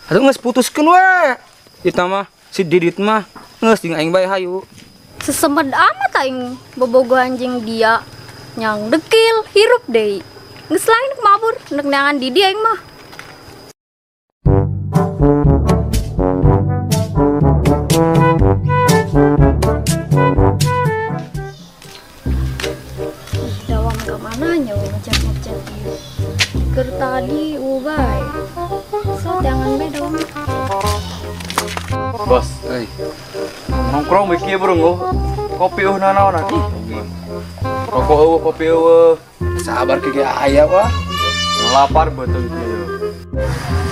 Atuh geus putuskeun we. Kita mah si Didit mah geus jeung aing bae hayu. Sesemed amat aing bobogoh anjing dia yang dekil hirup deui. Geus lain mabur neuk neangan di dia aing mah. Dawam ke mananya we ngechat dia. Keur tadi ubay. So jangan beda. Bos, nongkrong mikir burung kopi nanaon ih. Rokok kopi Sabar ke aya wah. lapar betul kieu.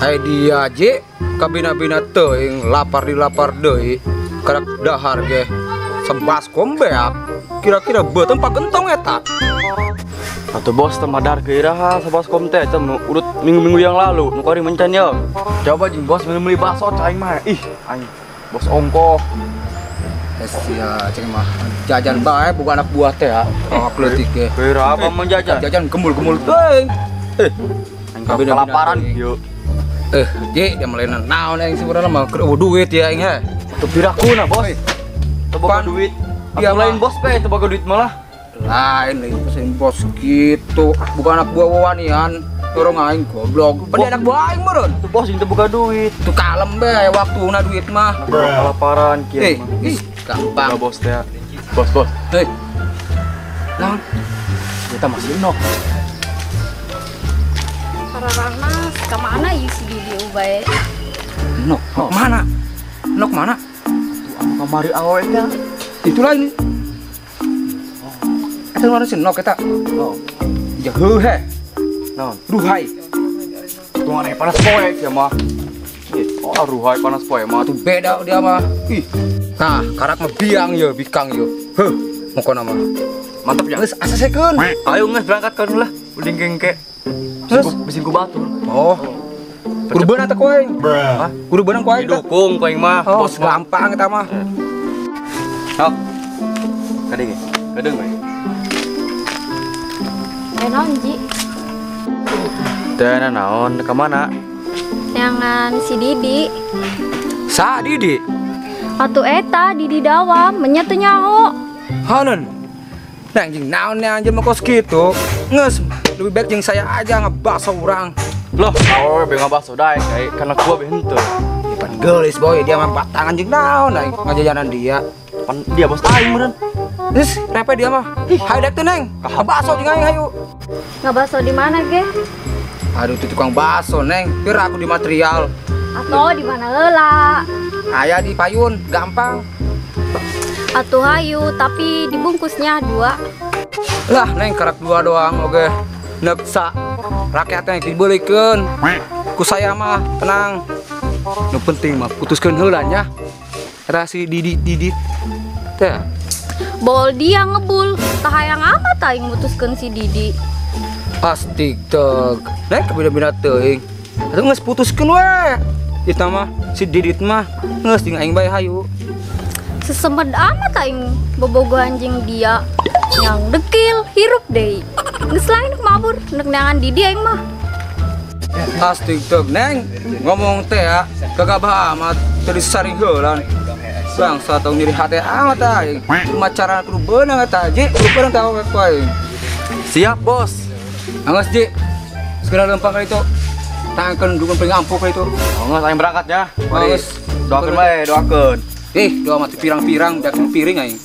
Ai dia je kabina-bina teuing lapar deui. Karak dahar ge. Sebaskom beak. Kira-kira beuteung pagentong eta. Atuh bos teu madar ke iraha sabaskom teh teh urut minggu-minggu yang lalu nu kari mencan ya. Coba jeung bos meuli bakso aing mah. Ih, aing bos ongkoh. Sia ceng mah jajan bae bukan anak buah teh ya. Oh kleutik ge. Kira apa menjajan? Jajan gemul-gemul teuing. Aing kelaparan kieu. Je dia melena naon aing sebenarnya mah keur duit ya aing he. Teu pirakuna bos. Teu boga duit. Dia lain bos pe teu boga duit malah. Lain pesen bos gitu. Bukan anak buah wawanian. Dorong aing goblok. Pada anak buah aing meureun. Teu bos jeung teu boga duit. Tuh kalem bae waktuna duit mah. Kelaparan kieu. Ih, gampang bos teh. Bos. Hei. Naon? Kita masih nok. Kararana ka mana ieu si Didi ubay? Nok mana? Nok mana? Kamari awe teh. Itulah ini. Eta luar sih nok eta. Oh. Ya heuh. Naon? Ruhai. Tuh aneh panas poe kieu mah. Oh, ruhai panas poe mah. Tuh beda dia mah. Ih. Nah, karak mah biang ya, bikang ya. Heuh, mokona mah. Mantap ya. Geus asasekeun. Ayo nges berangkat kan lah. Uling kengke. Terus Bisin ku batur. oh. Kudu beunang teh ku aing. Hah? Kudu beunang ku aing. teh. Didukung ku aing mah. Oh, Bos mah. gampang eta mah. Sok. Kadeng ge. Kadeng we. Naon Ji? Teh naon ka mana? Neangan si Didi. Sa Didi. Atuh eta Didi dawam menyatu nyaho. Haneun. Nah, anjing naon nya anjing mah kos kitu. Geus lebih baik jeung saya aja ngebakso urang. Loh, awe be ngabakso dae kayak kana gua be henteu. Pan geulis boy dia mah batangan jeung naon aing ngajajanan dia. Pan dia bos aing meureun. Geus repe dia mah. Hayu dek teh neng. Bakso jeung aing hayu. Ngabaso di mana ge? Aduh tuh tukang bakso neng. Kira aku di material. Atau di mana heula? Aya di payun, gampang. Atuh hayu tapi dibungkusnya 2. Lah neng karak 2 doang oge. Neksa rakyatnya dibelikeun. Ku saya mah tenang. Nu penting mah putuskeun heula nya. Eta si Didi teh. Bol dia ngebul. Tah hayang amat aing mutuskeun si Didi. Pasti teg. Neng kabina-bina teuing. Atuh geus putuskeun we. Kita mah si Didit mah geus jeung aing bae hayu. Sesemed amat aing bobogoh anjing dia yang dekil hirup deui. Geus lain mabur neuk neangan di dia aing mah. Pasti teg neng. Ngomong teh ya kagak amat teu disaring heulan. Bangsa tong nyeri hate amat aing. Cuma cara kudu beunang eta ji, kudu beunang teh we ku aing. Siap, bos. Angos ji. Segera lempang ka itu. Tangkeun dukun pengampuk ka itu. Nges aing berangkat ya. Mari Doakeun bae, doakeun. doa mati pirang-pirang dak piring aing.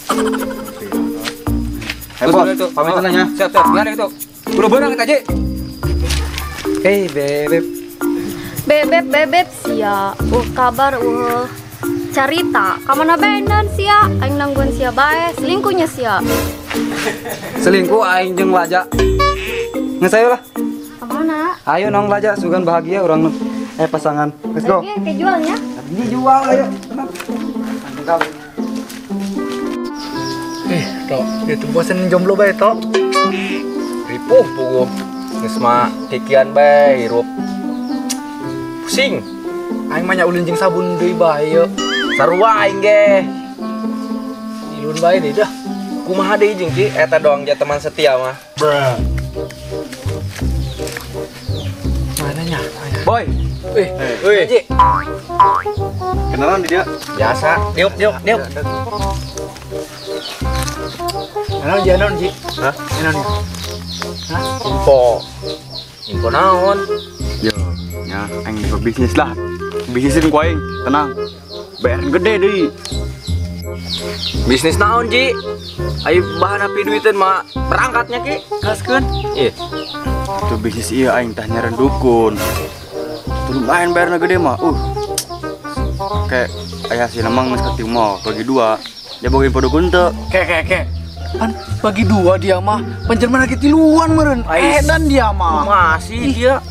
Bos, pamit nya. Siap, ngene itu. Kudu beunang eta ji. Bebek. Bebek sia. Kabar carita. Ka mana baenan sia? Aing nangguan sia bae, selingkuhnya sia. Selingkuh aing jeung Laja. Geus ayo lah. Ka mana? Ayo nong Laja sugan bahagia urang pasangan. Let's go. Lagi kejualnya. Dijual ayo. Tenang. Tok, itu bosan jomblo bae tok. Ripuh puguh. Geus mah kikian bae hirup. Pusing. Aing mah nya ulin jeung sabun deui bae yeuh. Sarua aing ge. Ilun bae deui dah. Kumaha deui jeung Ci eta doang ja teman setia mah. Boy, Wih, Ji. Kenalan dia. Biasa. Diuk. Anon Ji, anon Ji. Hah? Anon ya. Info naon? Yo, ya, aing bisnis lah. Bisnisin ku aing, tenang. Bayaran gede deui. Bisnis naon, Ji? Ayo bahan api duitan mah berangkatnya ki. Gaskeun. Iya. Itu bisnis iya aing tah nyaran dukun. Tuh lumayan bayarna gede mah. Kayak aya si namang geus ka mall bagi dua. Dia bagiin pada dukun teu. Kek. Kan bagi dua dia mah. Penjerman lagi tiluan meureun. Dan dia mah. Masih dia.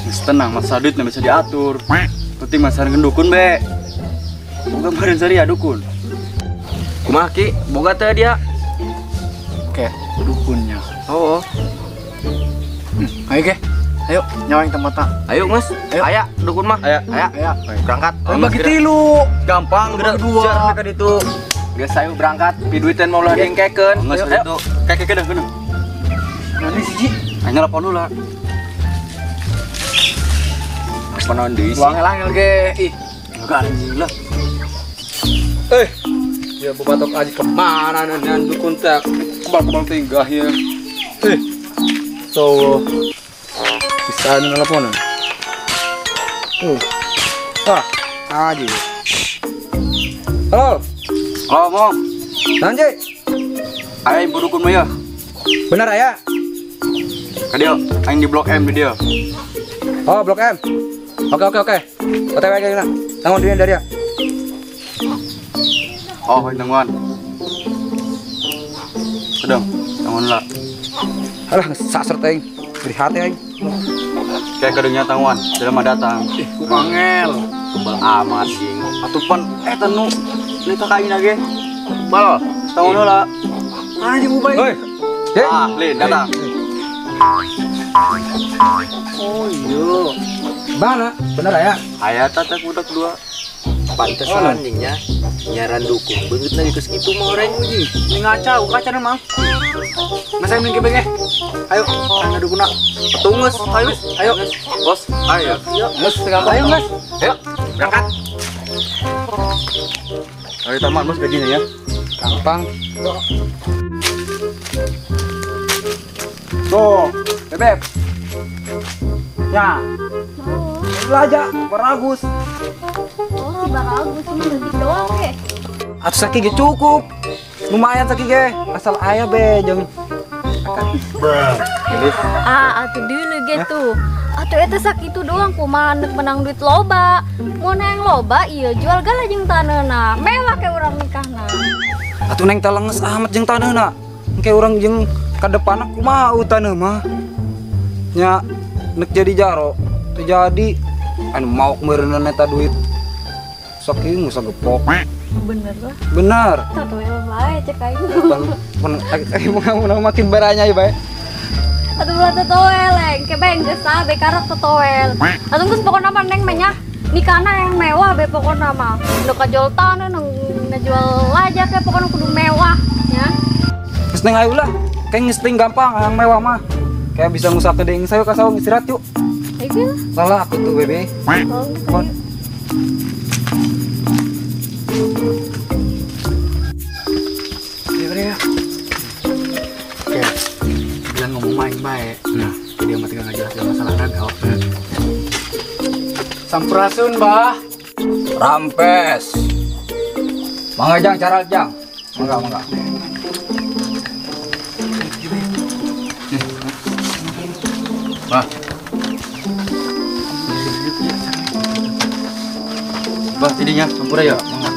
Geus tenang, masa duitnya bisa diatur. Penting masaran dukun be. Bukan badan sari ya dukun. Kumaha ki? Boga teh dia. Kek dukunnya. Oh. Ayo Kek. Ayo nyawain tempatnya. Ayo, Mas. Ayo. Aya dukun mah. Aya. Aya. Berangkat. Bagi tilu. Gampang geura Bagi dua. jar mereka ditu. Geus ayo berangkat. Piduitan mau lah diengkekeun. Geus Ayo. itu. Kayak dah kena. Nanti sih Ji. Aing nelpon dulu lah. Apa naon deui sih? Angel ge. Ih. Enggak anjing lah. Ya batok aja kemana nan dukun tak kebal tinggal ya. So bisa nelponan. Aja. Halo, Halo, Mom. Nanti. Aing ibu dukun mah ya. Benar ya? Ka dia, aing di Blok M di dia. Oh, Blok M. Oke. OTW aja na. Tanggung dia dari ya. Oh, aing tangguhan. Kedong, tangguhan lah. Alah, sasar teh. Beri hati aing. Kayak kedengnya tangguhan, sudah mah datang. Angel. Kebal amat jing. Atupan tanu. Lita kain lagi. Bal, tangguhan lah. Aja ubay. Hoi. Lin datang. Oh iya. Mana? Benar ya? Aya tata budak dua. Pantesan anjingnya. Nyaran dukun. Beungeut lagi geus kitu mah orang uji. Ini ngaca, kaca nih mang. Masa yang ke benge? Ayo, anda dukuna. Tungus, ayo. Bos, ayo. Mas, gampang. Ayo mas. Ayo, berangkat. Dari taman bos gajinya ya. Gampang. Tuh, bebek. Ya, belajar, beragus. Oh, bagus ini lebih doang ke. Atuh sakit ge cukup. Lumayan sakit ge. Asal aya be jeung Atuh dulu gitu. Atuh eta sakitu doang kumaha neuk menang duit loba. Mun yang loba ieu jual gala jeung taneuna. Mewah ke urang nikahna. atuh neng teh leungeus amat jeung taneuna. Engke urang jeung ka depanna kumaha taneuh mah. Nya neuk jadi jaro. Teu jadi anu maok meureunna eta duit. Sok ieu musa gepok. Bener lah. Bener. Tatoel bae cek aing. Mun makin baranya ya bae. Atuh ulah tatoel engke bae geus sabe karek tatoel. Atuh geus pokona mah neng mah nya nikahna yang mewah be pokona mah. Nu kajol taneuh nu ngajual aja ke pokona kudu mewah nya. Geus neng ayo lah. Kayak geus teuing gampang yang mewah mah. Kayak bisa ngusakeun deui sayo ka saung istirahat yuk. Ayo Salah aku tuh bebe. lah. Ya. Oke. Bilang ngomong main baik. Nah, dia mah tinggal ngajelasin masalah naga. Sampurasun, Mbah. Rampes. Mangga jang cara jang. Mangga. Mbah. Bos, jadinya sampura ya. Mangga.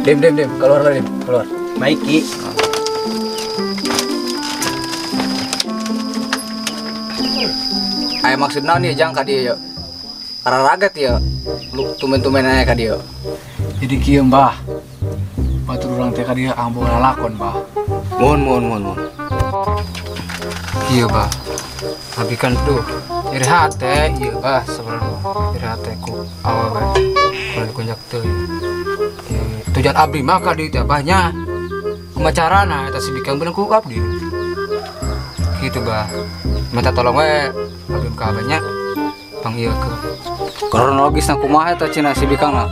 Dim. Keluar. Maiki. Aya maksud naon nih jang ka dieu? Kararaget ya. Lu tumen-tumen aya ka dieu. Jadi kieu, Mbah. Batur urang teh ka dieu ambo lalakon, Mbah. Mun. Iya, Bah. Tapi kan tuh iri hati, iya, Bah, sebenarnya iri hati ku awal Bah. Kalau dikunjak tuh, tujuan abdi maka di itu Bahnya kumacarana, eta si bikang bener ku abdi. Gitu, Bah. minta tolong we abdi ka abahnya panggil ke kronologis na kumaha eta cina si Bikang na.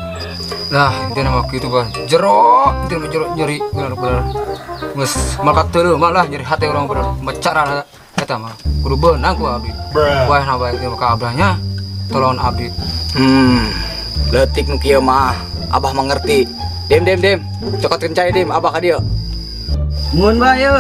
Nah, intinya waktu itu bah jero, intinya jero nyeri benar-benar geus malkat teu malah nyeri hati orang bener mecara eta mah kudu beunang ku abdi. Wah na bae ieu ka abahnya tolong abdi. Leutik nu kieu mah abah mengerti. Dem, cokot kencai dem, abah ka dieu. Mun bae ye.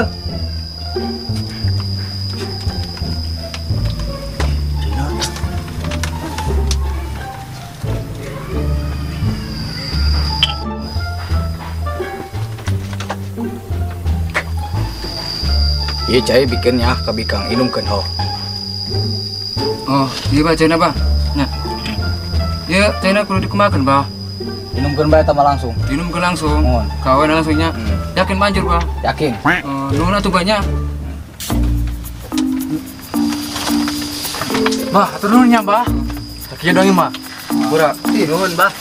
Ieu cai bikinnya ka Bikang inumkeun ho. Oh, iya bah cina bah. Nah, ya cina kudu dikumakan bah. Inumkeun bae tama langsung. Dinumkeun langsung. Mohon. Kawan langsungnya. Yakin manjur bah. Yakin? Nuhun atuh banyak. Bah, atuh nuhunnya bah. Sakieu dong ieu mah. Pura. Ih, nuhun bah.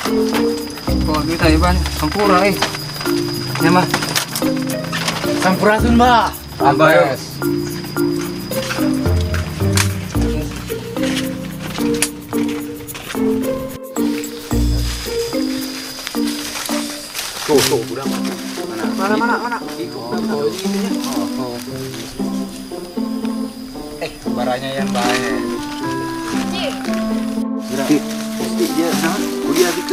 Oh, duit aja bah. Sampura Ya mah. Sampurasun bah. Ambes. Tuh, udah. Mana? Baranya yang baik.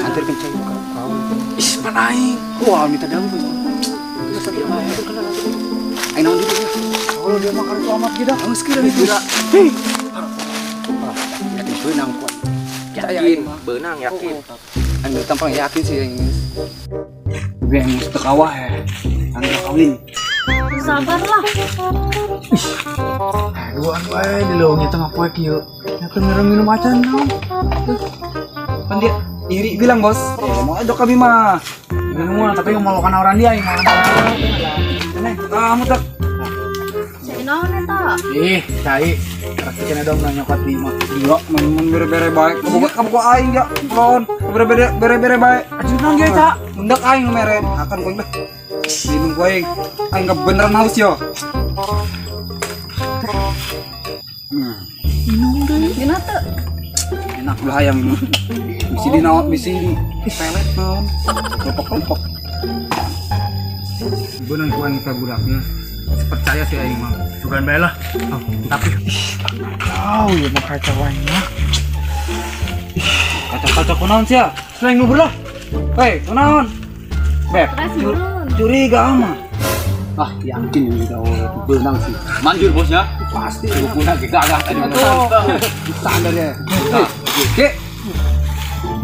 Antar kencai kau. Ih, panaing. Wah, minta daun. Ayo naon di dieu. Kalau dia makan itu amat gitu. Geus kira itu. Hei. Yakin beunang kuat. Yakin, beunang yakin. Anu tampang yakin sih ini. Gue yang mesti kawah ya. Angga kawin. Sabarlah. Aduh, di leuweung tengah poe kieu. Yakin minum acan naon. Kan dia iri bilang bos. Mau aja kami mah. Minum tapi ngomong orang dia yang Neng, kamu tak. Naon eta? Ih, cai. Rakikan dong nyokot di mah. Enggak, mun bere-bere baik. Kamu kok aing ya, lawan. Bere-bere baik. Ajudan ge, Cak. Mundak aing meren. Akan koing dah. Minum koing. Aing enggak beneran haus yo. Minum deui. Dina teu. Enak lah ayam ini. Bisi di naon, bisi di pelet naon. Kelompok-kelompok. Bener kuan kita budaknya. Percaya sih aing mah. Sugan bae lah. Tapi Ya mah kaca wae mah. kaca-kaca kunaon sih ya? Selain nu belah. Hei, kunaon? Beb, Stres meureun. curiga ama. Ah, yakin yang kita berenang sih. Manjur bosnya. Pasti. Guna gagah tadi. Sadar ya. Oke.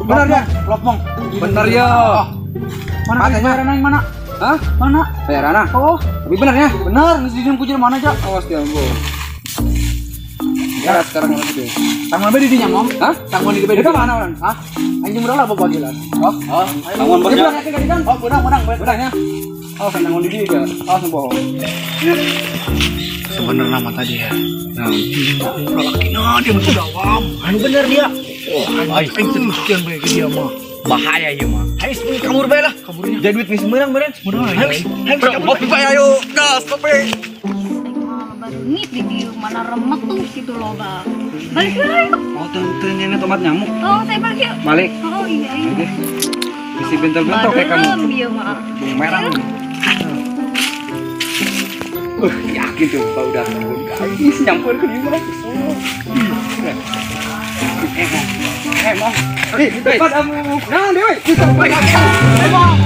Benar ya? Lopong. Benar ya. Mana Katanya. bayaran yang mana? Hah? Mana? Bayaran ah? Oh, Tapi benar ya? benar. Nasi jam kucing mana aja? Awas dia, Bro. Ya, sekarang mana sih? Tanggungan bedi di nyamong. Hah? Tanggungan di bedi. Itu mana orang? Hah? Anjing berapa bawa jelas? Oh, Tanggungan bosnya. kan? Oh, benang. Benarnya? Oh, tanggung di dia. Awas bohong. Sebenarnya nama tadi ya. Nah, dia betul awam. Anu bener dia. Oh, anjing sekian baik dia mah. Bahaya ya mah. Hai, kabur bae lah. Kaburnya. Jadi duit nih semerang beren. Hai, kabur bae ayo. Gas, kopi. Barungit di dieu mana remet tuh gitu loh, Bang. Balik ayo. Oh, tentunya tomat nyamuk. Oh, saya balik yuk. Balik. Oh iya. Oke. Isi bentar-bentar kayak kamu. Bareng dia mah. Merah. Yakin tuh Pak udah guys nyampur ke dia lagi. Emang. Depan kamu. Nah, Dewi. Emang.